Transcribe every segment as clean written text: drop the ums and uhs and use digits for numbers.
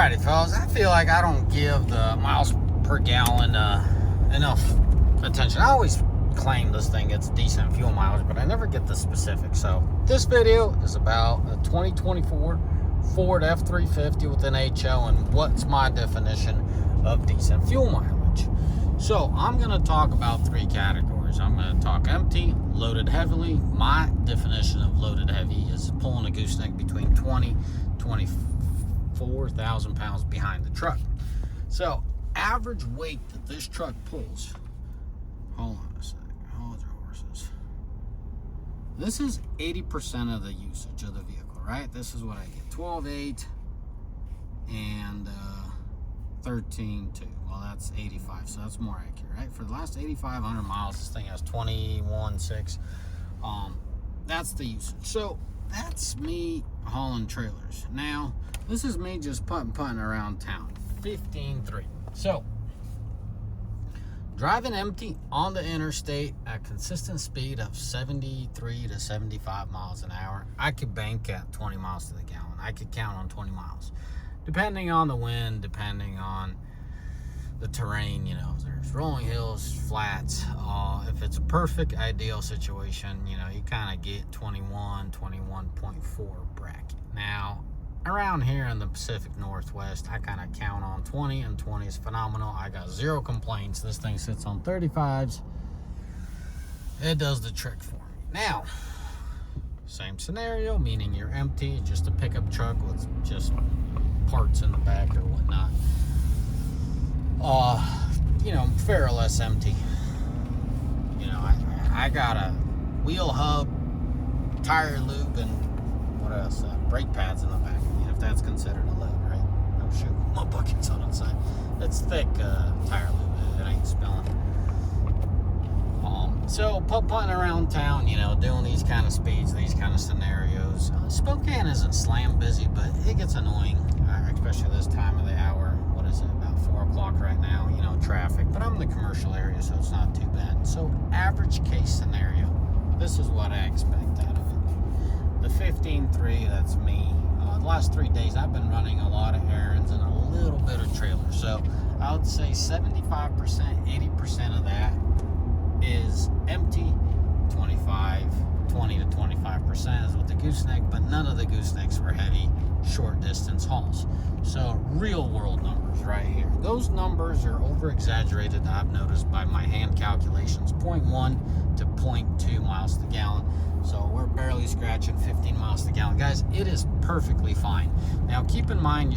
Alrighty, fellas. I feel like I don't give the miles per gallon enough attention. I always claim this thing gets decent fuel mileage, but I never get the specifics. So this video is about a 2024 Ford F350 with an HO and what's my definition of decent fuel mileage. So I'm going to talk about three categories. I'm going to talk empty, loaded heavily. My definition of loaded heavy is pulling a gooseneck between 24,000 pounds behind the truck. So average weight that this truck pulls, hold on a second, hold your horses. This is 80% of the usage of the vehicle, right? This is what I get, 12.8 and 13.2. Well, that's 85, so that's more accurate, right? For the last 8,500 miles, this thing has 21.6. That's the usage. So that's me hauling trailers. Now, this is me just putting around town, 15.3. So, driving empty on the interstate at consistent speed of 73 to 75 miles an hour, I could bank at 20 miles to the gallon. I could count on 20 miles. Depending on the wind, depending on the terrain, you know, there's rolling hills, flats. If it's a perfect ideal situation, you know, you kind of get 21.4 bracket. Now, around here in the Pacific Northwest, I kind of count on 20, and 20 is phenomenal. I got zero complaints. This thing sits on 35s. It does the trick for me. Now, same scenario, meaning you're empty, just a pickup truck with just parts in the back or whatnot. You know, fair or less empty. You know, I got a wheel hub, tire loop, and what else? Brake pads in the back. I mean, if that's considered a load, right? Oh shoot, my bucket's on its side. It's thick tire loop. It ain't spilling. So putting around town, you know, doing these kind of speeds, these kind of scenarios. Spokane isn't slam busy, but it gets annoying, especially this time of the hour. What is it? About 4 o'clock right now. You know, traffic. But I'm in the commercial area, so it's not too bad. So average case scenario. This is what I expect out of it. The 15.3, that's me. The last 3 days, I've been running a lot of errands and a little bit of trailers. So I would say 75%, 80% of that is empty. 20 to 25% is with the gooseneck, but none of the goosenecks were heavy, short distance hauls. So real world numbers right here. Those numbers are over exaggerated, I've noticed, by my hand calculations. 0.1 to 0.2 miles to the gallon. So we're barely scratching 15 miles to the gallon. Guys, it is perfectly fine. Now keep in mind,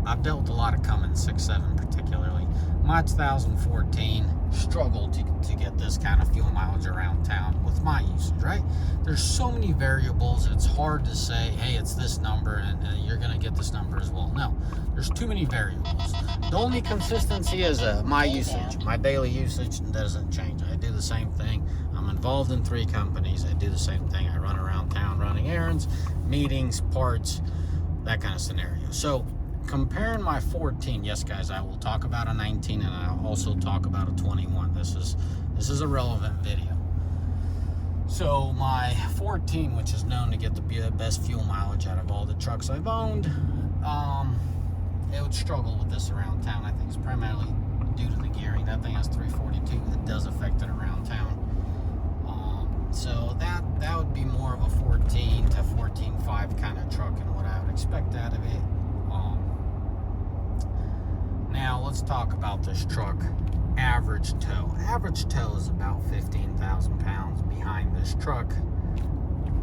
I've dealt with a lot of Cummins 6.7 particularly. My 2014 struggled to get this kind of fuel mileage around town with my usage, right? There's so many variables, it's hard to say, hey, it's this number and you're going to get this number as well. No, there's too many variables. The only consistency is my usage. My daily usage doesn't change. I do the same thing. I'm involved in 3 companies. I do the same thing. I run around town running errands, meetings, parts, that kind of scenario. So comparing my 14, yes guys, I will talk about a 19 and I'll also talk about a 21. This is a relevant video. So my 14, which is known to get the best fuel mileage out of all the trucks I've owned, it would struggle with this around town. I think it's primarily due to the gearing. That thing has 342. It does affect it around town. So that would be more of a 14 to 14.5 kind of truck and what I would expect out of it. Now let's talk about this truck. Average tow. Average tow is about 15,000 pounds behind this truck.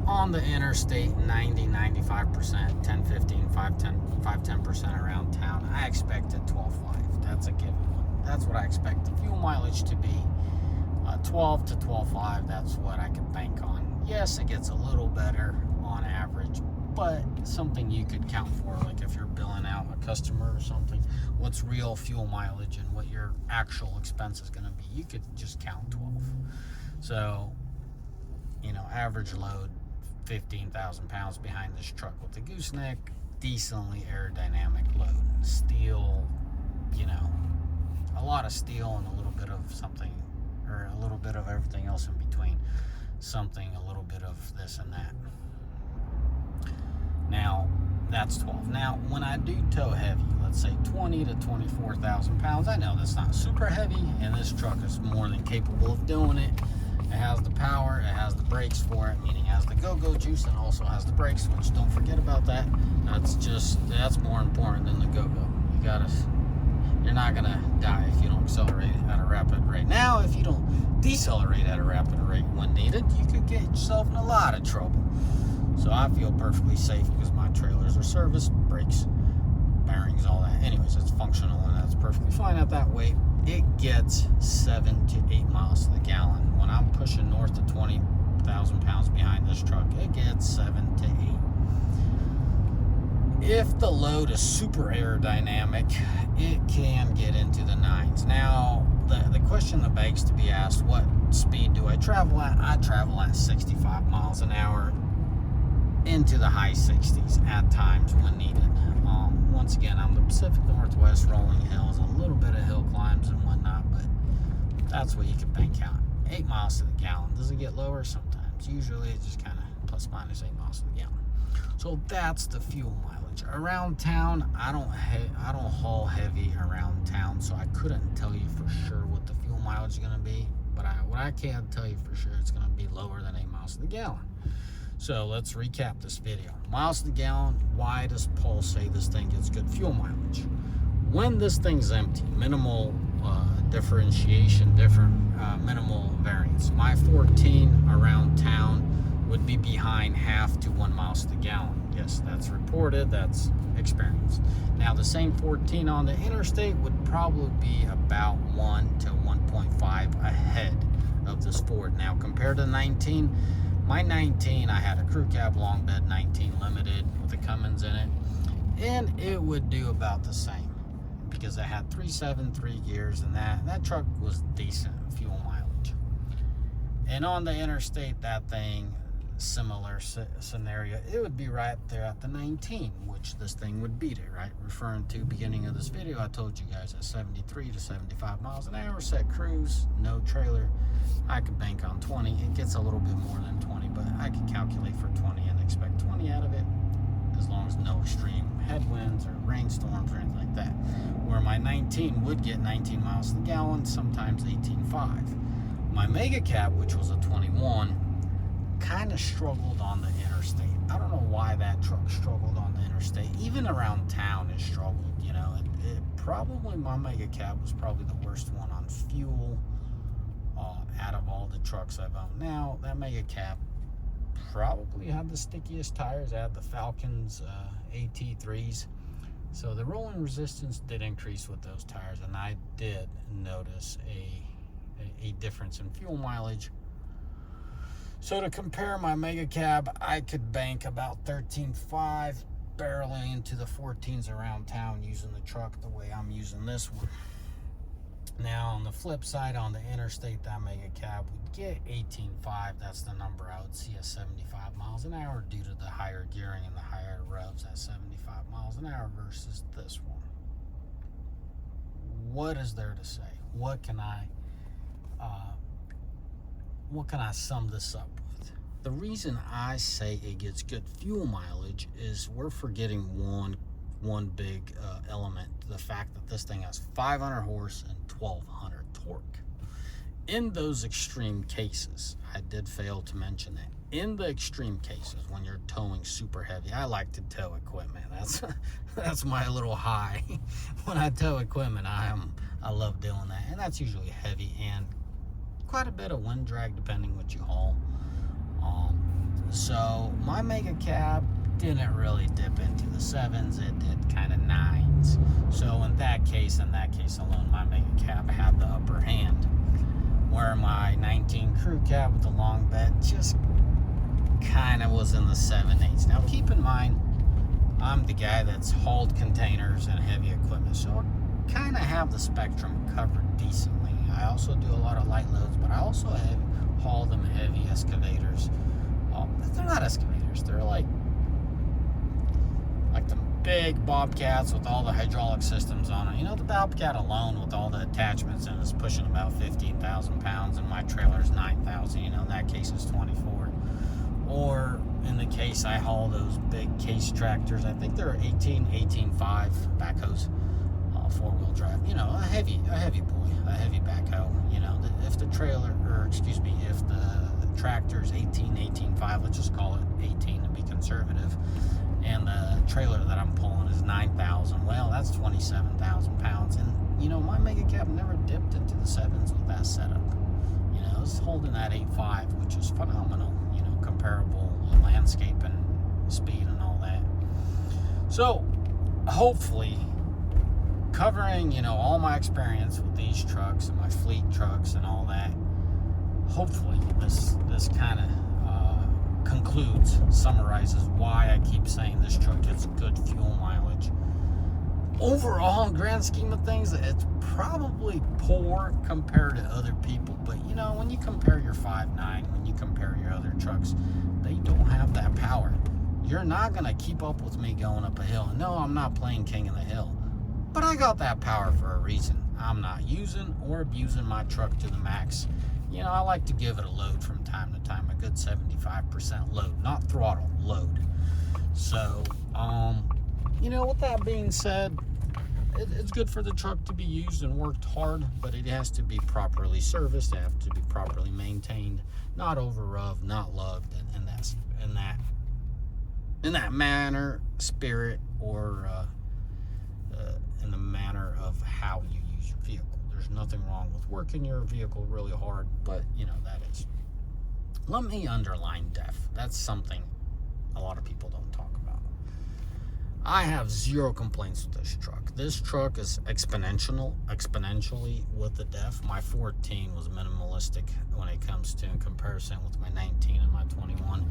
On the interstate, 90-95%, 10-15, 5-10% around town. I expect it 12.5. That's a given one. That's what I expect the fuel mileage to be. 12 to 12.5. That's what I can bank on. Yes, it gets a little better on average, but something you could count for, like if you're billing out a customer or something, what's real fuel mileage and what your actual expense is going to be, you could just count 12. So, you know, average load, 15,000 pounds behind this truck with the gooseneck, decently aerodynamic load. Steel, you know, a lot of steel and a little bit of something, or a little bit of everything else in between. Something, a little bit of this and that. that's 12. Now, when I do tow heavy, let's say 20 to 24,000 pounds, I know that's not super heavy, and this truck is more than capable of doing it. It has the power, it has the brakes for it, meaning it has the go-go juice, and also has the brakes, which don't forget about that. That's more important than the go-go. You're not gonna die if you don't accelerate at a rapid rate. Now, if you don't decelerate at a rapid rate when needed, you could get yourself in a lot of trouble. So I feel perfectly safe because my trailers are serviced, brakes, bearings, all that. Anyways, it's functional and that's perfectly fine at that weight. It gets 7 to 8 miles to the gallon. When I'm pushing north of 20,000 pounds behind this truck, it gets 7 to 8. If the load is super aerodynamic, it can get into the 9s. Now, the question that begs to be asked, what speed do I travel at? I travel at 65 miles an hour into the high 60s at times when needed. Once again, I'm the Pacific Northwest, rolling hills, a little bit of hill climbs and whatnot, but that's what you can bank out. 8 miles to the gallon. Does it get lower? Sometimes. Usually it's just kind of plus minus 8 miles to the gallon. So that's the fuel mileage. Around town, I don't haul heavy around town, so I couldn't tell you for sure what the fuel mileage is going to be, but what I can tell you for sure, it's going to be lower than 8 miles to the gallon. So let's recap this video. Miles to the gallon, why does Paul say this thing gets good fuel mileage? When this thing's empty, minimal differentiation, minimal variance. My 14 around town would be behind half to 1 miles to the gallon. Yes, that's reported, that's experience. Now the same 14 on the interstate would probably be about 1 to 1.5 ahead of this Ford. Now compared to 19, my 19, I had a crew cab long bed 19 limited with a Cummins in it, and it would do about the same because I had 3.7 gears, and that truck was decent fuel mileage. And on the interstate, that thing, similar scenario, it would be right there at the 19, which this thing would beat it, right? Referring to beginning of this video, I told you guys at 73 to 75 miles an hour, set cruise, no trailer, I could bank on 20. It gets a little bit more than 20, but I could calculate for 20 and expect 20 out of it, as long as no extreme headwinds or rainstorms or anything like that. Where my 19 would get 19 miles to the gallon, sometimes 18.5. My mega cab, which was a 21, kind of struggled on the interstate. I don't know why that truck struggled on the interstate. Even around town it struggled, you know. Probably my mega cab was probably the worst one on fuel out of all the trucks I've owned. Now, that mega cab probably had the stickiest tires. I had the Falcons AT3s. So the rolling resistance did increase with those tires, and I did notice a difference in fuel mileage. So to compare my mega cab, I could bank about 13.5 barreling into the 14s around town using the truck the way I'm using this one. Now on the flip side, on the interstate, that mega cab would get 18.5. That's the number I would see at 75 miles an hour due to the higher gearing and the higher revs at 75 miles an hour versus this one. What is there to say? What can I sum this up with? The reason I say it gets good fuel mileage is we're forgetting one big element, the fact that this thing has 500 horse and 1200 torque. In those extreme cases, I did fail to mention that. In the extreme cases, when you're towing super heavy, I like to tow equipment. That's my little high. When I tow equipment, I love doing that, and that's usually heavy and quite a bit of wind drag depending what you haul. So my mega cab didn't really dip into the 7s, it did kind of 9s. So in that case alone, my mega cab had the upper hand, where my 19 crew cab with the long bed just kind of was in the 7/8. Now keep in mind, I'm the guy that's hauled containers and heavy equipment, so I kind of have the spectrum covered decently. I also do a lot of light loads, but I also haul them heavy excavators. They're not excavators, they're like the big Bobcats with all the hydraulic systems on it. You know, the Bobcat alone with all the attachments and is pushing about 15,000 pounds, and my trailer's 9,000. You know, in that case it's 24. Or in the case, I haul those big case tractors. I think they're 18.5 backhoes, 4-wheel drive. You know, a heavy boy, a heavy backhoe. You know, if the trailer, or excuse me, if the tractor's 18.5, let's just call it 18 to be conservative, and the trailer that I'm pulling is 9,000. Well, that's 27,000 pounds, and you know, my mega cab never dipped into the 7s with that setup. You know, it's holding that 8.5, which is phenomenal. You know, comparable landscape and speed and all that. So, hopefully, covering, you know, all my experience with these trucks and my fleet trucks and all that, hopefully this kind of summarizes why I keep saying this truck gets good fuel mileage. Overall, in grand scheme of things, it's probably poor compared to other people. But, you know, when you compare your 5.9, when you compare your other trucks, they don't have that power. You're not going to keep up with me going up a hill. No, I'm not playing king of the hill. But I got that power for a reason. I'm not using or abusing my truck to the max. You know, I like to give it a load from time to time, a good 75% load, not throttle, load. So, you know, with that being said, it's good for the truck to be used and worked hard, but it has to be properly serviced. It has to be properly maintained, not over-rubbed, not lugged, in that manner, spirit, or in the manner of how you use your vehicle. There's nothing wrong with working your vehicle really hard, but, you know, that is. Let me underline DEF. That's something a lot of people don't talk about. I have zero complaints with this truck. This truck is exponentially with the DEF. My 14 was minimalistic when it comes to in comparison with my 19 and my 21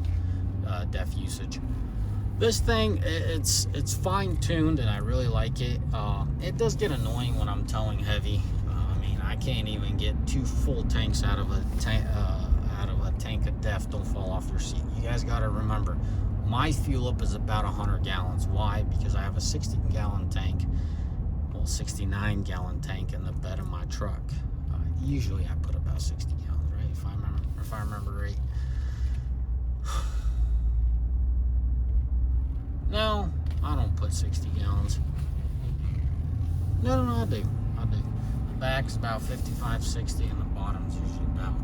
DEF usage. This thing, it's fine-tuned, and I really like it. It does get annoying when I'm towing heavy. I mean, I can't even get 2 full tanks out of a tank of DEF. Don't fall off your seat. You guys got to remember, my fuel up is about 100 gallons. Why? Because I have a 60-gallon tank, well, 69-gallon tank in the bed of my truck. Usually, I put about 60 gallons, right? If I remember right. No, I don't put 60 gallons. No, I do. The back's about 55, 60, and the bottom's usually about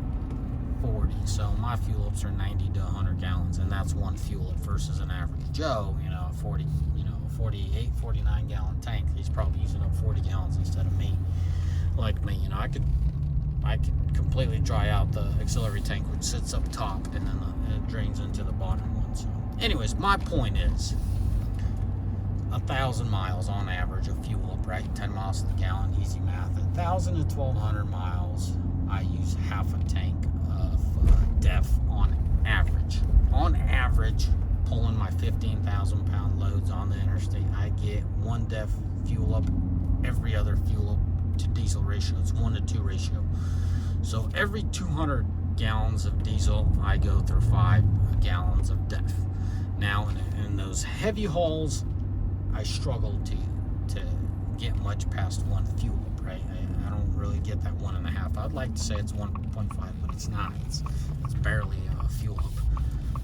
40. So my fuel ups are 90 to 100 gallons, and that's one fuel up versus an average Joe, you know, 48, 49 gallon tank. He's probably using up 40 gallons instead of me. Like me, you know, I could completely dry out the auxiliary tank, which sits up top, and then it drains into the bottom one. So, anyways, my point is, 1,000 miles on average of fuel up, right? 10 miles to the gallon, easy math. 1,000 to 1,200 miles, I use half a tank of DEF on average. On average, pulling my 15,000 pound loads on the interstate, I get 1 DEF fuel up, every other fuel up to diesel ratio. It's 1-to-2 ratio. So every 200 gallons of diesel, I go through 5 gallons of DEF. Now, in those heavy hauls, I struggle to get much past 1 fuel up, right? I don't really get that 1.5. I'd like to say it's 1.5, but it's not. It's barely a fuel up.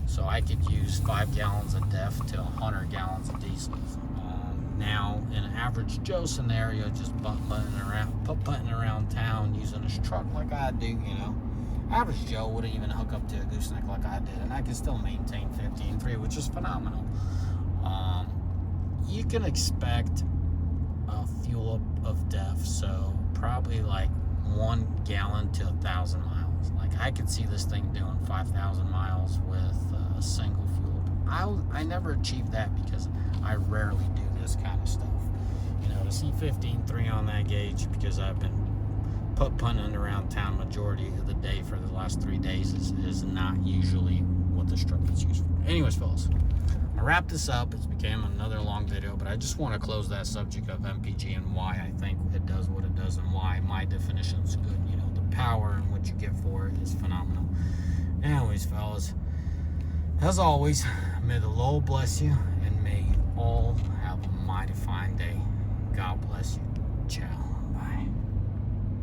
So I could use 5 gallons of DEF to 100 gallons of diesel. Now, in an average Joe scenario, just putting around town using his truck like I do, you know, average Joe wouldn't even hook up to a gooseneck like I did, and I can still maintain 15.3, which is phenomenal. You can expect a fuel up of DEF, so probably like 1 gallon to 1,000 miles. Like, I could see this thing doing 5,000 miles with a single fuel up. I never achieved that because I rarely do this kind of stuff. You know, to see 15.3 on that gauge, because I've been punting around town majority of the day for the last 3 days, is not usually what this truck is used for. Anyways, fellas, I'll wrap this up. It's became another long video, but I just want to close that subject of MPG and why I think it does what it does and why my definition is good. You know, the power and what you get for it is phenomenal. Anyways, fellas, as always, may the Lord bless you, and may you all have a mighty fine day. God bless you. Ciao. Bye.